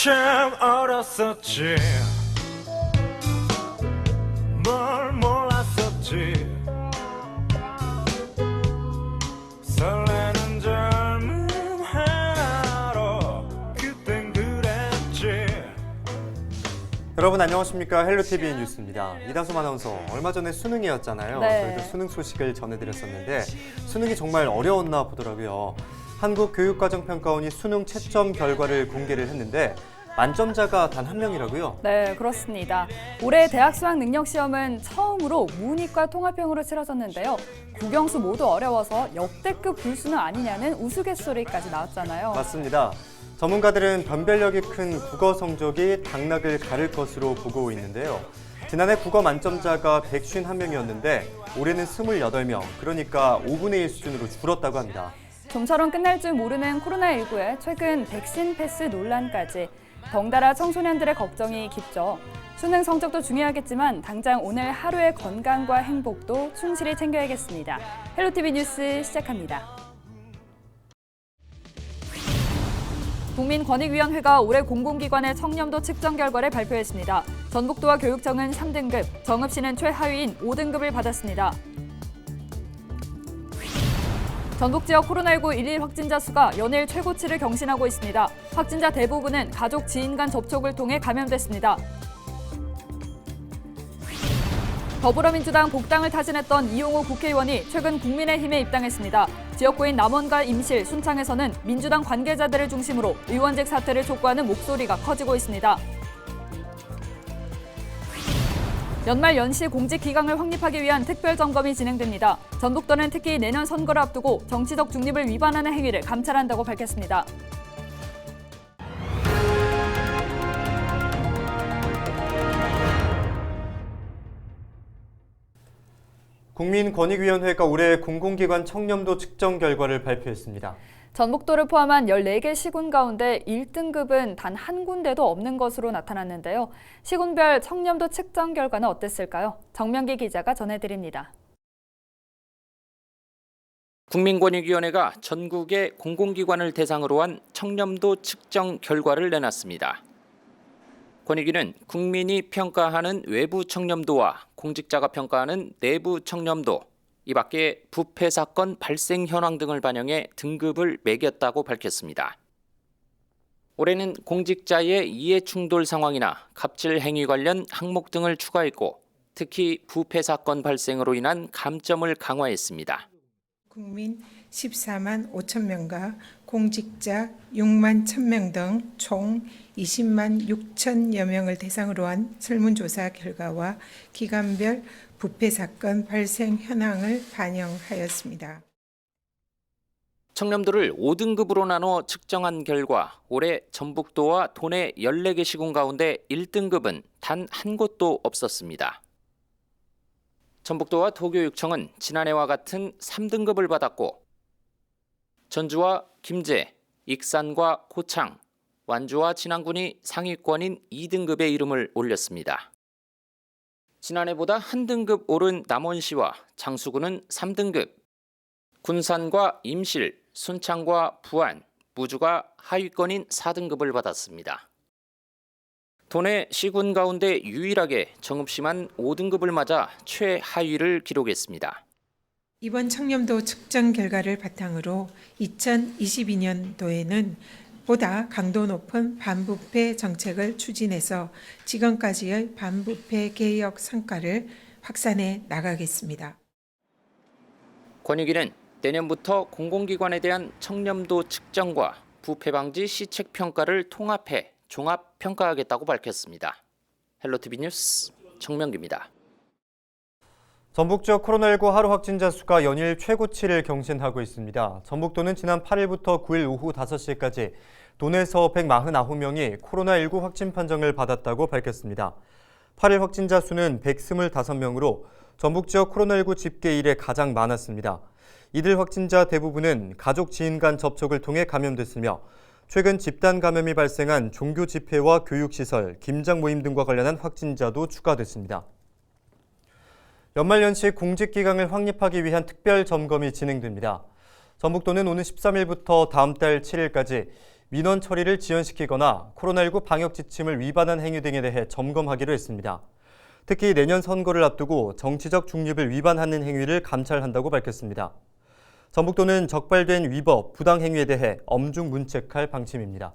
참 어렸었지 뭘 몰랐었지 설레는 젊음 하나로 그땐 그랬지. 여러분 안녕하십니까. 헬로티비 뉴스입니다. 이다솜 아나운서, 얼마 전에 수능이었잖아요. 네. 저희도 수능 소식을 전해드렸었는데 수능이 정말 어려웠나 보더라고요. 한국교육과정평가원이 수능 채점 결과를 공개를 했는데 만점자가 단 한 명이라고요? 네, 그렇습니다. 올해 대학 수학 능력 시험은 처음으로 문이과 통합형으로 치러졌는데요. 국영수 모두 어려워서 역대급 불수능 아니냐는 우스갯소리까지 나왔잖아요. 맞습니다. 전문가들은 변별력이 큰 국어 성적이 당락을 가를 것으로 보고 있는데요. 지난해 국어 만점자가 151명이었는데 올해는 28명, 그러니까 5분의 1 수준으로 줄었다고 합니다. 좀처럼 끝날 줄 모르는 코로나19에 최근 백신 패스 논란까지 덩달아 청소년들의 걱정이 깊죠. 수능 성적도 중요하겠지만 당장 오늘 하루의 건강과 행복도 충실히 챙겨야겠습니다. 헬로티비 뉴스 시작합니다. 국민권익위원회가 올해 공공기관의 청렴도 측정 결과를 발표했습니다. 전북도와 교육청은 3등급, 정읍시는 최하위인 5등급을 받았습니다. 전북 지역 코로나19 일일 확진자 수가 연일 최고치를 경신하고 있습니다. 확진자 대부분은 가족, 지인 간 접촉을 통해 감염됐습니다. 더불어민주당 복당을 타진했던 이용호 국회의원이 최근 국민의힘에 입당했습니다. 지역구인 남원과 임실, 순창에서는 민주당 관계자들을 중심으로 의원직 사퇴를 촉구하는 목소리가 커지고 있습니다. 연말 연시 공직 기강을 확립하기 위한 특별 점검이 진행됩니다. 전북도는 특히 내년 선거를 앞두고 정치적 중립을 위반하는 행위를 감찰한다고 밝혔습니다. 국민권익위원회가 올해 공공기관 청렴도 측정 결과를 발표했습니다. 전북도를 포함한 14개 시군 가운데 1등급은 단 한 군데도 없는 것으로 나타났는데요. 시군별 청렴도 측정 결과는 어땠을까요? 정명기 기자가 전해드립니다. 국민권익위원회가 전국의 공공기관을 대상으로 한 청렴도 측정 결과를 내놨습니다. 권익위는 국민이 평가하는 외부 청렴도와 공직자가 평가하는 내부 청렴도, 이 밖에 부패 사건 발생 현황 등을 반영해 등급을 매겼다고 밝혔습니다. 올해는 공직자의 이해 충돌 상황이나 갑질 행위 관련 항목 등을 추가했고 특히 부패 사건 발생으로 인한 감점을 강화했습니다. 국민 14만 5천 명과 공직자 6만 1,000명 등 총 20만 6천여 명을 대상으로 한 설문조사 결과와 기관별 부패 사건 발생 현황을 반영하였습니다. 청렴도를 5등급으로 나눠 측정한 결과 올해 전북도와 도내 14개 시군 가운데 1등급은 단 한 곳도 없었습니다. 전북도와 도교육청은 지난해와 같은 3등급을 받았고 전주와 김제, 익산과 고창, 완주와 진안군이 상위권인 2등급의 이름을 올렸습니다. 지난해보다 한 등급 오른 남원시와 장수군은 3등급, 군산과 임실, 순창과 부안, 무주가 하위권인 4등급을 받았습니다. 도내 시군 가운데 유일하게 정읍시만 5등급을 맞아 최하위를 기록했습니다. 이번 청렴도 측정 결과를 바탕으로 2022년도에는 보다 강도 높은 반부패 정책을 추진해서 지금까지의 반부패 개혁 성과를 확산해 나가겠습니다. 권익위는 내년부터 공공기관에 대한 청렴도 측정과 부패 방지 시책 평가를 통합해 종합 평가하겠다고 밝혔습니다. 헬로티비 뉴스 정명기입니다. 전북 지역 코로나19 하루 확진자 수가 연일 최고치를 경신하고 있습니다. 전북도는 지난 8일부터 9일 오후 5시까지 도내에서 149명이 코로나19 확진 판정을 받았다고 밝혔습니다. 8일 확진자 수는 125명으로 전북 지역 코로나19 집계 이래 가장 많았습니다. 이들 확진자 대부분은 가족 지인 간 접촉을 통해 감염됐으며 최근 집단 감염이 발생한 종교 집회와 교육시설, 김장 모임 등과 관련한 확진자도 추가됐습니다. 연말연시 공직기강을 확립하기 위한 특별 점검이 진행됩니다. 전북도는 오는 13일부터 다음 달 7일까지 민원 처리를 지연시키거나 코로나19 방역 지침을 위반한 행위 등에 대해 점검하기로 했습니다. 특히 내년 선거를 앞두고 정치적 중립을 위반하는 행위를 감찰한다고 밝혔습니다. 전북도는 적발된 위법, 부당 행위에 대해 엄중 문책할 방침입니다.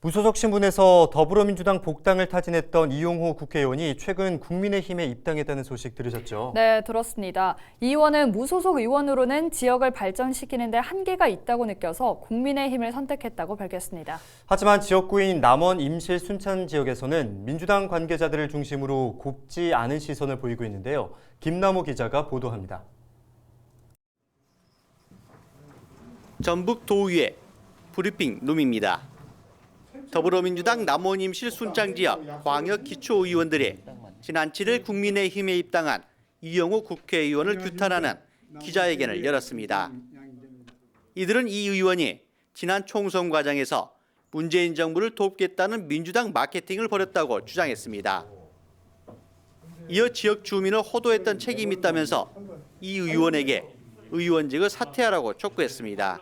무소속 신분에서 더불어민주당 복당을 타진했던 이용호 국회의원이 최근 국민의힘에 입당했다는 소식 들으셨죠? 네, 들었습니다. 이 의원은 무소속 의원으로는 지역을 발전시키는 데 한계가 있다고 느껴서 국민의힘을 선택했다고 밝혔습니다. 하지만 지역구인 남원 임실 순천 지역에서는 민주당 관계자들을 중심으로 곱지 않은 시선을 보이고 있는데요. 김남호 기자가 보도합니다. 전북 도의회 브리핑 룸입니다. 더불어민주당 남원 임실 순창 지역 광역 기초의원들이 지난 7일 국민의힘에 입당한 이용호 국회의원을 규탄하는 기자회견을 열었습니다. 이들은 이 의원이 지난 총선 과정에서 문재인 정부를 돕겠다는 민주당 마케팅을 벌였다고 주장했습니다. 이어 지역 주민을 호도했던 책임이 있다면서 이 의원에게 의원직을 사퇴하라고 촉구했습니다.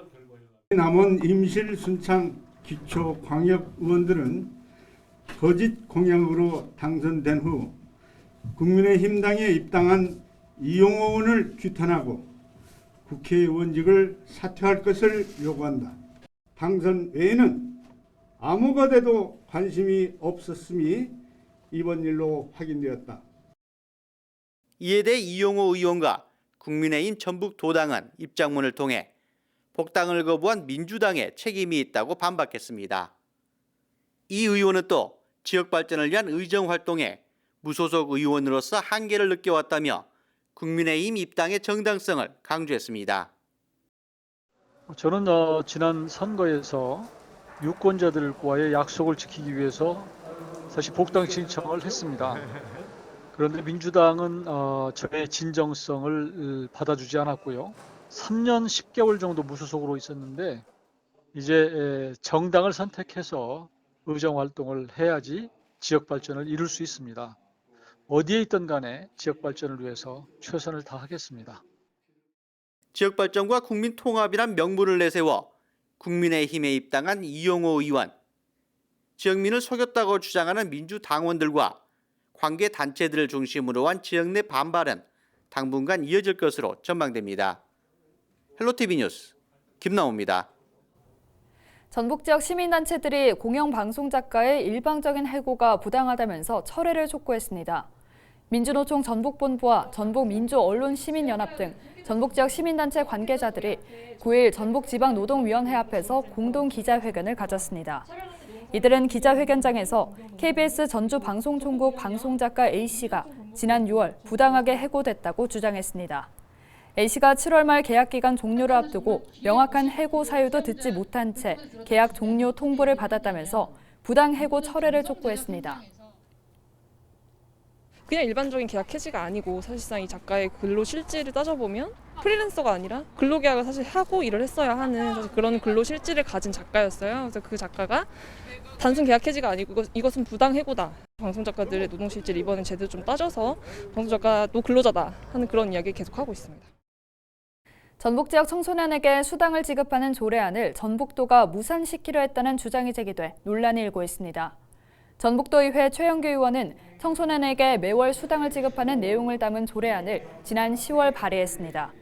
남원 임실 순창 기초 광역 의원들은 거짓 공약으로 당선된 후 국민의힘당에 입당한 이용호 의원을 규탄하고 국회의원직을 사퇴할 것을 요구한다. 당선 외에는 아무가 돼도 관심이 없었음이 이번 일로 확인되었다. 이에 대해 이용호 의원과 국민의힘 전북도당은 입장문을 통해 복당을 거부한 민주당에 책임이 있다고 반박했습니다. 이 의원은 또 지역 발전을 위한 의정 활동에 무소속 의원으로서 한계를 느껴왔다며 국민의힘 입당의 정당성을 강조했습니다. 저는 지난 선거에서 유권자들과의 약속을 지키기 위해서 사실 복당 신청을 했습니다. 그런데 민주당은 저의 진정성을 받아주지 않았고요. 3년 10개월 정도 무소속으로 있었는데 이제 정당을 선택해서 의정 활동을 해야지 지역 발전을 이룰 수 있습니다. 어디에 있든 간에 지역 발전을 위해서 최선을 다하겠습니다. 지역 발전과 국민 통합이란 명분을 내세워 국민의힘에 입당한 이용호 의원. 지역민을 속였다고 주장하는 민주당원들과 관계 단체들을 중심으로 한 지역 내 반발은 당분간 이어질 것으로 전망됩니다. 헬로티비 뉴스 김나호입니다. 전북 지역 시민단체들이 공영방송 작가의 일방적인 해고가 부당하다면서 철회를 촉구했습니다. 민주노총 전북본부와 전북민주언론시민연합 등 전북 지역 시민단체 관계자들이 9일 전북지방노동위원회 앞에서 공동 기자회견을 가졌습니다. 이들은 기자회견장에서 KBS 전주방송총국 방송작가 A씨가 지난 6월 부당하게 해고됐다고 주장했습니다. A씨가 7월 말 계약기간 종료를 앞두고 명확한 해고 사유도 듣지 못한 채 계약 종료 통보를 받았다면서 부당 해고 철회를 촉구했습니다. 그냥 일반적인 계약 해지가 아니고 사실상 이 작가의 근로 실질을 따져보면 프리랜서가 아니라 근로계약을 사실 하고 일을 했어야 하는 사실 그런 근로 실질을 가진 작가였어요. 그래서 그 작가가 단순 계약 해지가 아니고 이것은 부당 해고다. 방송작가들의 노동 실질 이번엔 제대로 좀 따져서 방송작가도 근로자다 하는 그런 이야기를 계속하고 있습니다. 전북 지역 청소년에게 수당을 지급하는 조례안을 전북도가 무산시키려 했다는 주장이 제기돼 논란이 일고 있습니다. 전북도의회 최영규 의원은 청소년에게 매월 수당을 지급하는 내용을 담은 조례안을 지난 10월 발의했습니다.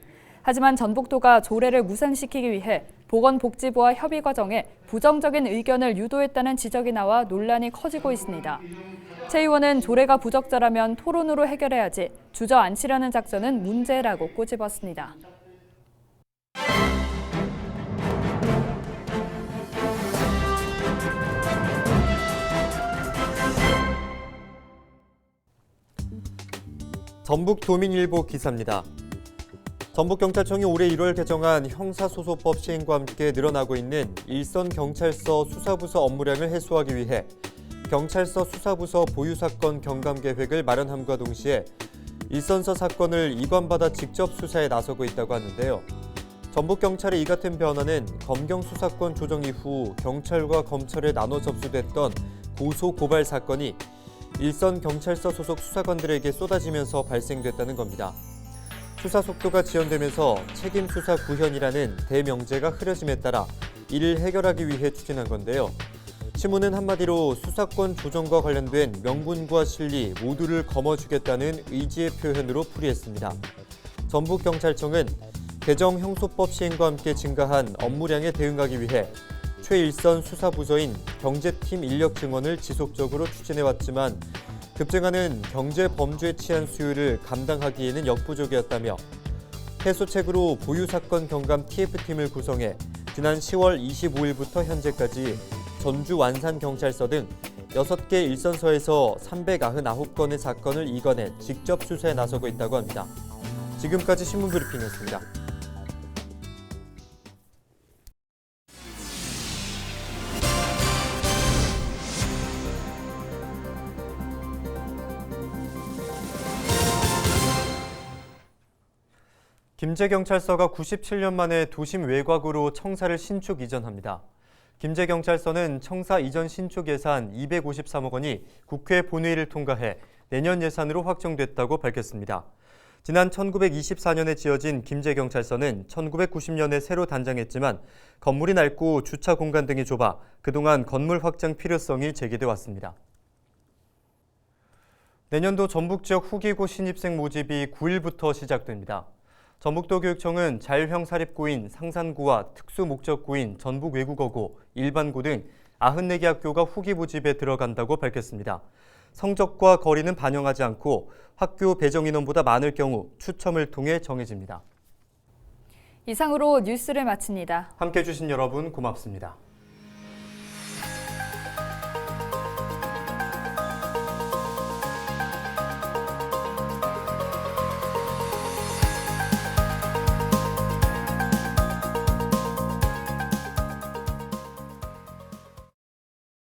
하지만 전북도가 조례를 무산시키기 위해 보건복지부와 협의 과정에 부정적인 의견을 유도했다는 지적이 나와 논란이 커지고 있습니다. 최 의원은 조례가 부적절하면 토론으로 해결해야지 주저앉히려는 작전은 문제라고 꼬집었습니다. 전북도민일보 기사입니다. 전북경찰청이 올해 1월 개정한 형사소송법 시행과 함께 늘어나고 있는 일선경찰서 수사부서 업무량을 해소하기 위해 경찰서 수사부서 보유사건 경감계획을 마련함과 동시에 일선서 사건을 이관받아 직접 수사에 나서고 있다고 하는데요. 전북경찰의 이 같은 변화는 검경수사권 조정 이후 경찰과 검찰에 나눠 접수됐던 고소 고발 사건이 일선 경찰서 소속 수사관들에게 쏟아지면서 발생됐다는 겁니다. 수사 속도가 지연되면서 책임 수사 구현이라는 대명제가 흐려짐에 따라 이를 해결하기 위해 추진한 건데요. 신문은 한마디로 수사권 조정과 관련된 명분과 실리 모두를 거머쥐겠다는 의지의 표현으로 풀이했습니다. 전북경찰청은 개정 형소법 시행과 함께 증가한 업무량에 대응하기 위해 최일선 수사부서인 경제팀 인력 증원을 지속적으로 추진해왔지만 급증하는 경제 범죄 치안 수요를 감당하기에는 역부족이었다며 해소책으로 보유 사건 경감 TF팀을 구성해 지난 10월 25일부터 현재까지 전주 완산경찰서 등 6개 일선서에서 399건의 사건을 이건해 직접 수사에 나서고 있다고 합니다. 지금까지 신문브리핑이었습니다. 김제경찰서가 97년 만에 도심 외곽으로 청사를 신축 이전합니다. 김제경찰서는 청사 이전 신축 예산 253억 원이 국회 본회의를 통과해 내년 예산으로 확정됐다고 밝혔습니다. 지난 1924년에 지어진 김제경찰서는 1990년에 새로 단장했지만 건물이 낡고 주차 공간 등이 좁아 그동안 건물 확장 필요성이 제기돼 왔습니다. 내년도 전북 지역 후기고 신입생 모집이 9일부터 시작됩니다. 전북도교육청은 자율형 사립고인 상산고와 특수목적고인 전북외국어고, 일반고 등 94개 학교가 후기 모집에 들어간다고 밝혔습니다. 성적과 거리는 반영하지 않고 학교 배정 인원보다 많을 경우 추첨을 통해 정해집니다. 이상으로 뉴스를 마칩니다. 함께해 주신 여러분 고맙습니다.